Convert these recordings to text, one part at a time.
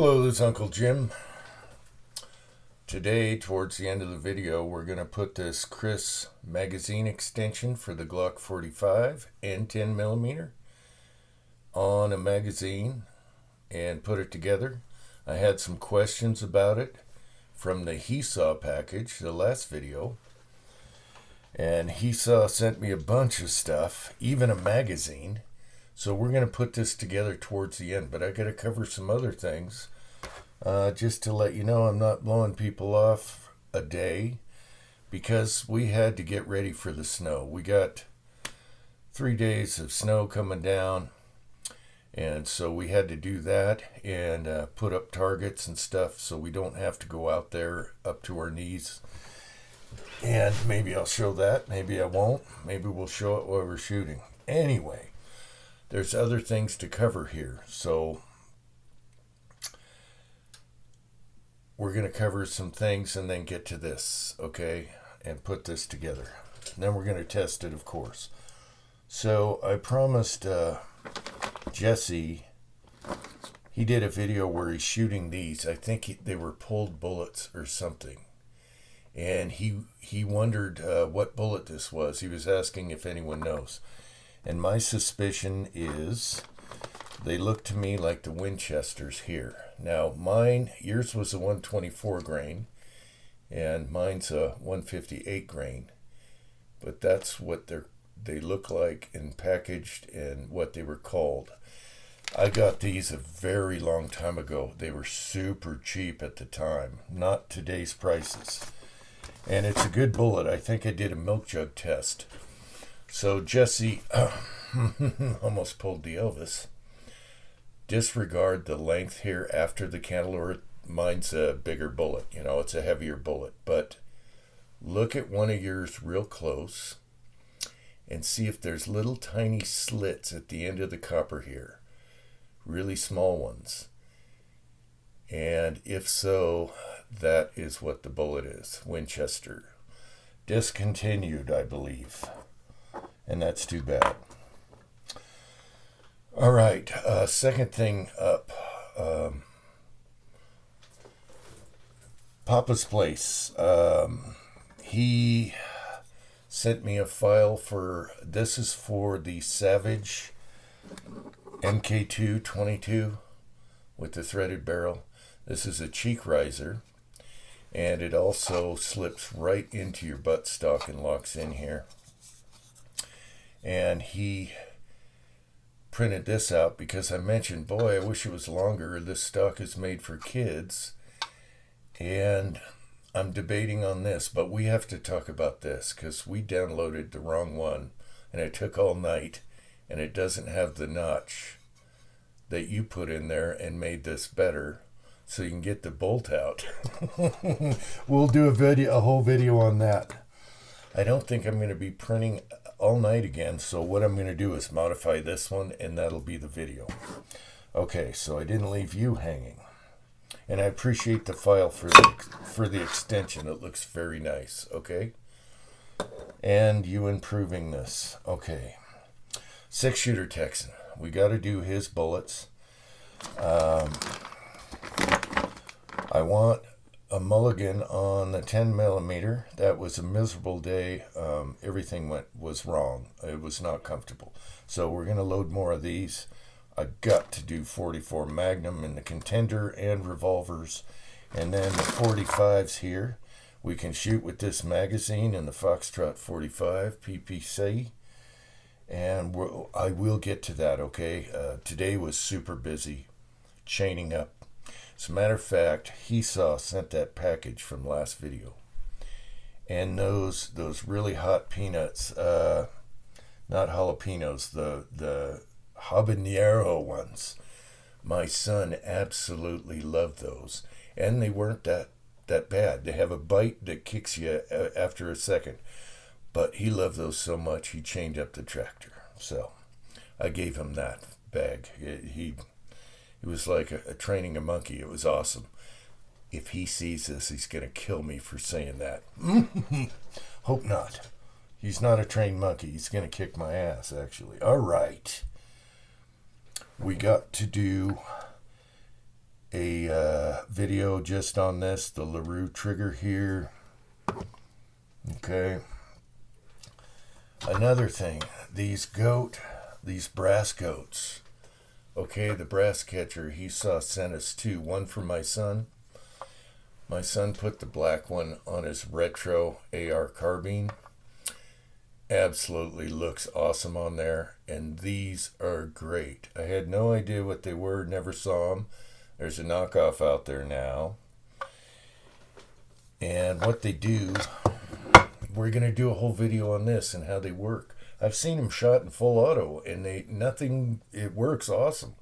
Hello, this is Uncle Jim. Today, towards the end of the video, we're going to put this Kriss magazine extension for the Glock 45 and 10mm on a magazine and put it together. I had some questions about it from the He Saw package, the last video. And He Saw sent me a bunch of stuff, even a magazine. So we're going to put this together towards the end, but I got to cover some other things. Just to let you know, I'm not blowing people off a day because we had to get ready for the snow. We got 3 days of snow coming down, and so we had to do that and put up targets and stuff so we don't have to go out there up to our knees. And maybe I'll show that, maybe I won't, maybe we'll show it while we're shooting. Anyway, there's other things to cover here, so we're going to cover some things and then get to this, okay, and put this together. And then we're going to test it, of course. So I promised Jesse, he did a video where he's shooting these. I think they were pulled bullets or something. And he wondered what bullet this was. He was asking if anyone knows. And my suspicion is they look to me like the Winchesters here. Now, yours was a 124 grain, and mine's a 158 grain. But that's what they look like and packaged and what they were called. I got these a very long time ago. They were super cheap at the time, not today's prices. And it's a good bullet. I think I did a milk jug test. So Jesse almost pulled the Elvis. Disregard the length here after the cantilever. Mine's a bigger bullet, it's a heavier bullet. But look at one of yours real close and see if there's little tiny slits at the end of the copper here. Really small ones. And if so, that is what the bullet is. Winchester. Discontinued, I believe. And that's too bad. All right, second thing up. Papa's Place. He sent me a file this is for the Savage MK2 22 with the threaded barrel. This is a cheek riser, and it also slips right into your buttstock and locks in here. And he printed this out because I mentioned, boy, I wish it was longer. This stock is made for kids, and I'm debating on this, but we have to talk about this because we downloaded the wrong one, and it took all night, and it doesn't have the notch that you put in there and made this better so you can get the bolt out. We'll do a whole video on that. I don't think I'm going to be printing all night again, so what I'm going to do is modify this one, and that'll be the video. Okay, so I didn't leave you hanging, and I appreciate the file for the extension. It looks very nice. Okay, and you improving this. Okay, 6-shooter Texan. We got to do his bullets. I want a mulligan on the 10mm. That was a miserable day. Everything was wrong. It was not comfortable. So we're going to load more of these. I got to do 44 Magnum in the Contender and revolvers. And then the 45s here. We can shoot with this magazine and the Foxtrot 45 PPC. And I will get to that, okay? Today was super busy chaining up. As a matter of fact, He Saw sent that package from last video. And those really hot peanuts, not jalapenos, the habanero ones. My son absolutely loved those. And they weren't that bad. They have a bite that kicks you after a second. But he loved those so much, he chained up the tractor. So I gave him that bag. It was like training a monkey. It was awesome. If he sees this, he's going to kill me for saying that. Hope not. He's not a trained monkey. He's going to kick my ass, actually. All right. We got to do a video just on this, the LaRue trigger here. Okay. Another thing, these brass goats. Okay, the brass catcher he sent us two. One for my son. My son put the black one on his retro AR carbine. Absolutely looks awesome on there. And these are great. I had no idea what they were, never saw them. There's a knockoff out there now. And what they do, we're going to do a whole video on this and how they work. I've seen them shot in full auto and it works awesome.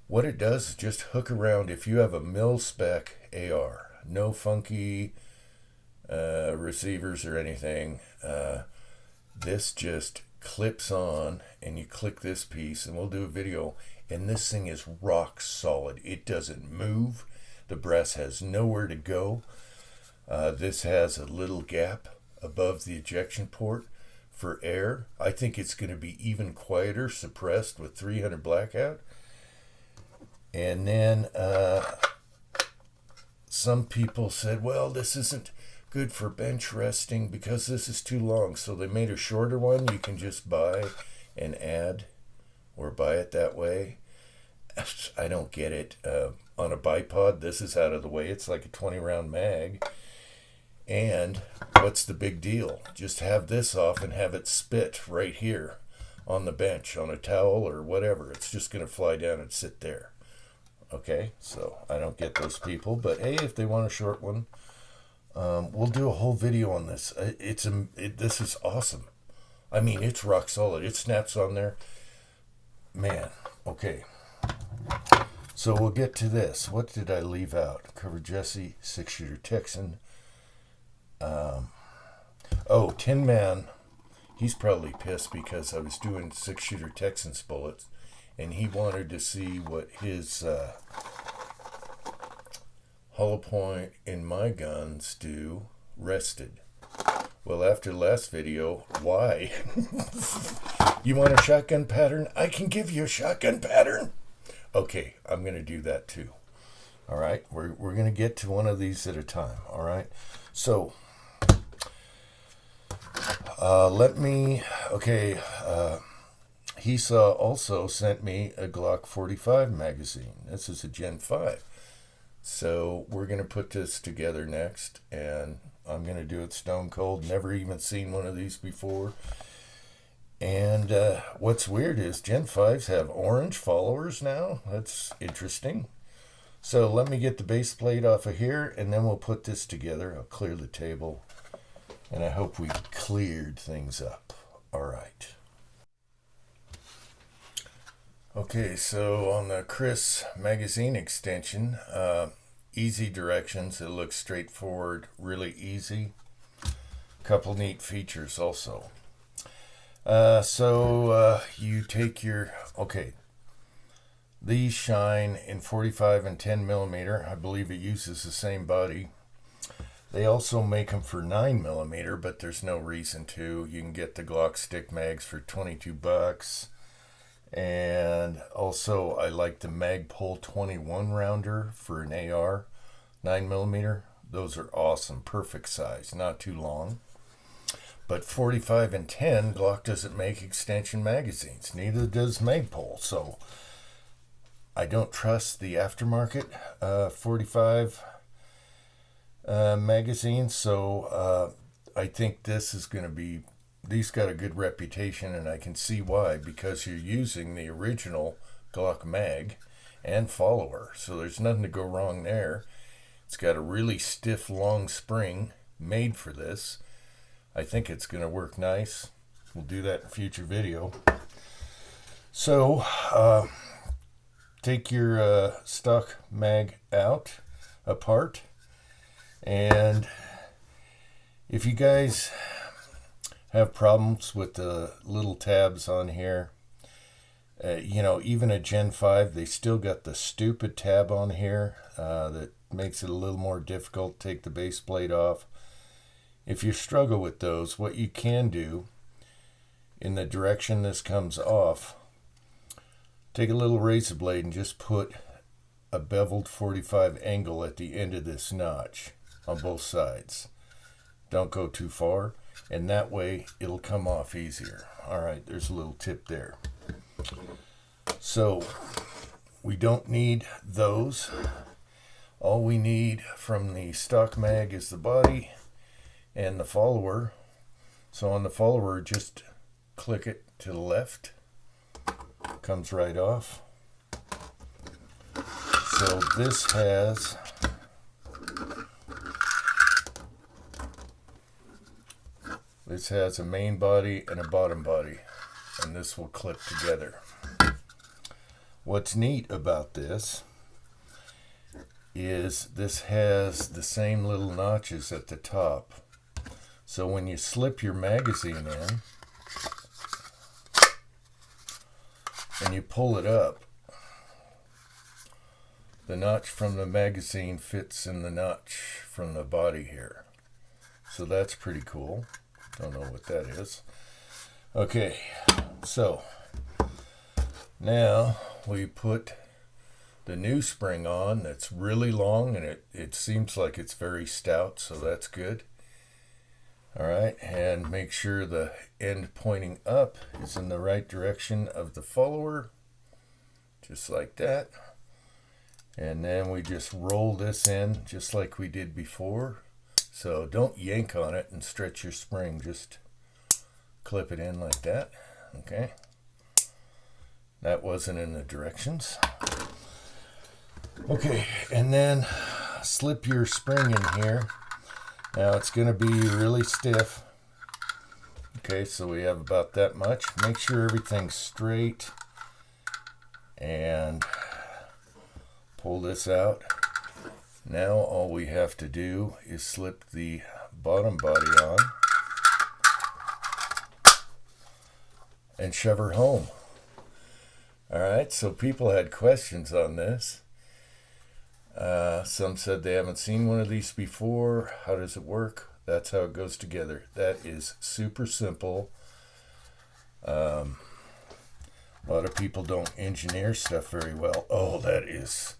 What it does is just hook around. If you have a mil spec AR, no funky receivers or anything, this just clips on and you click this piece, and we'll do a video, and this thing is rock solid. It doesn't move. The brass has nowhere to go. This has a little gap above the ejection port for air. I think it's going to be even quieter, suppressed with 300 blackout. And then some people said, well, this isn't good for bench resting because this is too long. So they made a shorter one you can just buy and add, or buy it that way. I don't get it. On a bipod, this is out of the way. It's like a 20 round mag. And what's the big deal? Just have this off and have it spit right here on the bench, on a towel or whatever. It's just going to fly down and sit there. Okay, so I don't get those people. But hey, if they want a short one, we'll do a whole video on this. This is awesome. I mean, it's rock solid. It snaps on there. Man, okay. So we'll get to this. What did I leave out? Cover Jesse, 6-shooter Texan. Tin Man. He's probably pissed because I was doing 6-shooter Texans bullets, and he wanted to see what his hollow point in my guns do rested. Well, after last video, why? You want a shotgun pattern? I can give you a shotgun pattern. Okay, I'm going to do that too. All right, we're going to get to one of these at a time. All right, so Hisa also sent me a Glock 45 magazine. This is a Gen 5. So we're going to put this together next, and I'm going to do it stone cold. Never even seen one of these before. And what's weird is Gen 5s have orange followers now. That's interesting. So let me get the base plate off of here, and then we'll put this together. I'll clear the table, and I hope we cleared things up. All right. Okay, so on the Kriss magazine extension, easy directions. It looks straightforward, really easy. Couple neat features also. You take your, these shine in 45 and 10 millimeter. I believe it uses the same body. They also make them for 9 millimeter, but there's no reason to. You can get the Glock stick mags for $22. And also I like the Magpul 21 rounder for an AR 9 millimeter. Those are awesome, perfect size, not too long. But 45 and 10, Glock doesn't make extension magazines. Neither does Magpul. So I don't trust the aftermarket 45 magazines. So I think this is going to be, these got a good reputation, and I can see why, because you're using the original Glock mag and follower. So there's nothing to go wrong there. It's got a really stiff, long spring made for this. I think it's going to work nice. We'll do that in a future video. So, take your stock mag apart. And if you guys have problems with the little tabs on here, even a Gen 5, they still got the stupid tab on here that makes it a little more difficult to take the base plate off. If you struggle with those, what you can do, in the direction this comes off, take a little razor blade and just put a beveled 45 angle at the end of this notch on both sides. Don't go too far, and that way it'll come off easier. All right, there's a little tip there. So we don't need those. All we need from the stock mag is the body and the follower. So on the follower, just click it to the left. Comes right off. So this has a main body and a bottom body, and this will clip together. What's neat about this is this has the same little notches at the top. So when you slip your magazine in and you pull it up, the notch from the magazine fits in the notch from the body here. So that's pretty cool. Don't know what that is. Okay, so now we put the new spring on. That's really long, and it seems like it's very stout, so that's good. All right, and make sure the end pointing up is in the right direction of the follower, just like that. And then we just roll this in just like we did before. So don't yank on it and stretch your spring, just clip it in like that. Okay, that wasn't in the directions. Okay, and then slip your spring in here. Now it's going to be really stiff. Okay, so we have about that much. Make sure everything's straight and pull this out. Now all we have to do is slip the bottom body on and shove her home. Alright, so people had questions on this. Some said they haven't seen one of these before. How does it work? That's how it goes together. That is super simple. A lot of people don't engineer stuff very well. Oh, that is...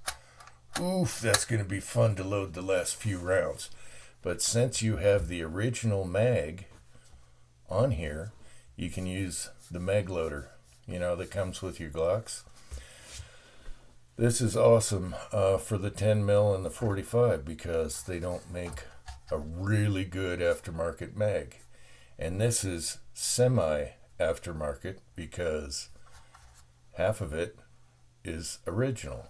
Oof, that's going to be fun to load the last few rounds. But since you have the original mag on here, you can use the mag loader, you know, that comes with your Glocks. This is awesome for the 10 mil and the 45 because they don't make a really good aftermarket mag. And this is semi-aftermarket because half of it is original.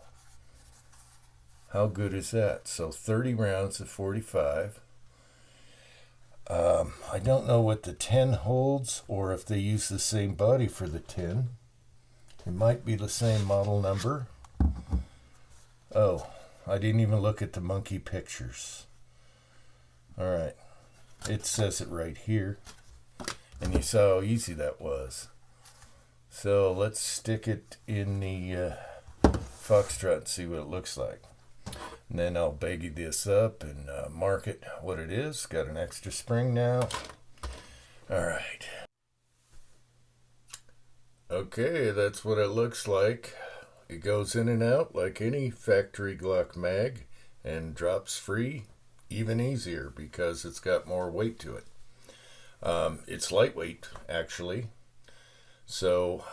How good is that? So 30 rounds of 45. I don't know what the 10 holds or if they use the same body for the 10. It might be the same model number. Oh, I didn't even look at the monkey pictures. Alright, it says it right here. And you saw how easy that was. So let's stick it in the Foxtrot and see what it looks like. And then I'll baggy this up and mark it what it is. Got an extra spring now. Alright. Okay, that's what it looks like. It goes in and out like any factory Glock mag and drops free even easier because it's got more weight to it. It's lightweight, actually. So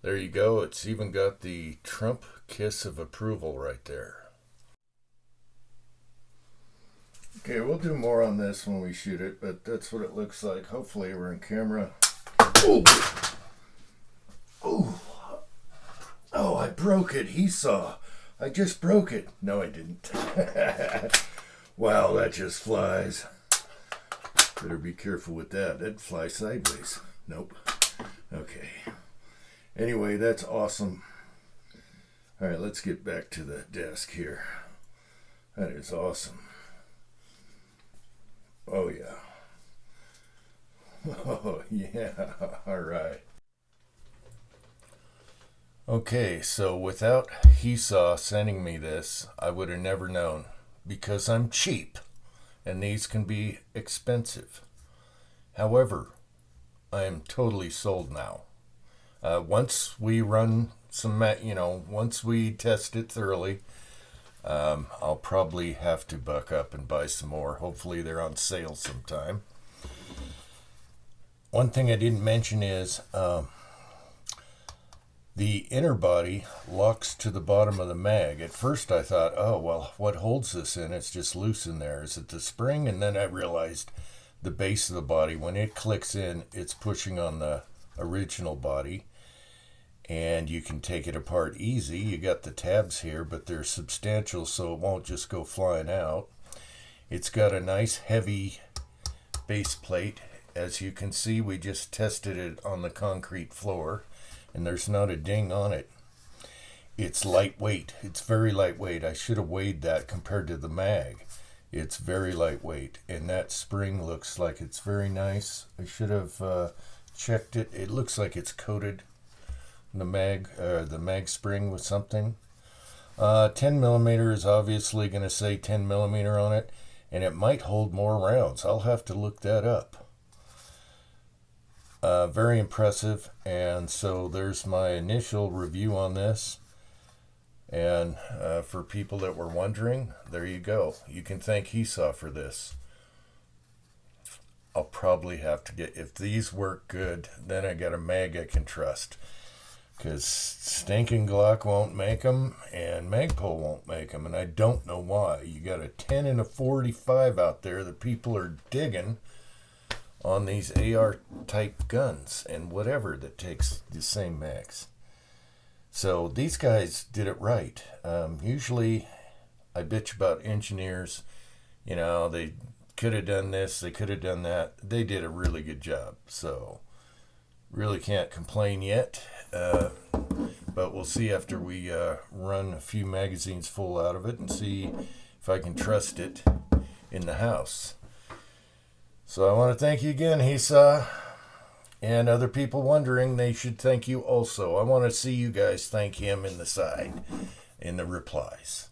there you go. It's even got the Trump kiss of approval right there. Okay, we'll do more on this when we shoot it, but that's what it looks like. Hopefully we're in camera. Oh, oh, oh, I broke it. He saw. I just broke it. No, I didn't. Wow, that just flies. Better be careful with that. That'd fly sideways. Nope. Okay. Anyway, that's awesome. All right, let's get back to the desk here. That is awesome. Oh, yeah. Oh, yeah. All right. Okay, so without Hesaw sending me this, I would have never known because I'm cheap and these can be expensive. However, I am totally sold now. Once we run once we test it thoroughly, I'll probably have to buck up and buy some more. Hopefully they're on sale sometime. One thing I didn't mention is the inner body locks to the bottom of the mag. At first I thought, oh, well, what holds this in? It's just loose in there. Is it the spring? And then I realized the base of the body, when it clicks in, it's pushing on the original body. And you can take it apart easy. You got the tabs here, but they're substantial, so it won't just go flying out. It's got a nice heavy base plate. As you can see, we just tested it on the concrete floor, and there's not a ding on it. It's lightweight. It's very lightweight. I should have weighed that compared to the mag. It's very lightweight, and that spring looks like it's very nice. I should have checked it. It looks like it's coated, the mag spring, with something. 10 millimeter is obviously going to say 10 millimeter on it, and it might hold more rounds. I'll have to look that up. Very impressive, and so there's my initial review on this. And for people that were wondering, there you go. You can thank Esau for this. I'll probably have to get, if these work good, then I got a mag I can trust. Because stinking Glock won't make them, and Magpul won't make them, and I don't know why. You got a 10 and a 45 out there that people are digging on these AR-type guns and whatever that takes the same mags. So these guys did it right. Usually I bitch about engineers. They could have done this, they could have done that. They did a really good job. So really can't complain yet. But we'll see after we run a few magazines full out of it and see if I can trust it in the house. So I want to thank you again, Esau. And other people wondering, they should thank you also. I want to see you guys thank him in the replies.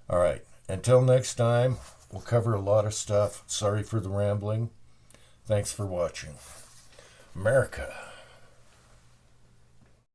All right. Until next time, we'll cover a lot of stuff. Sorry for the rambling. Thanks for watching. America.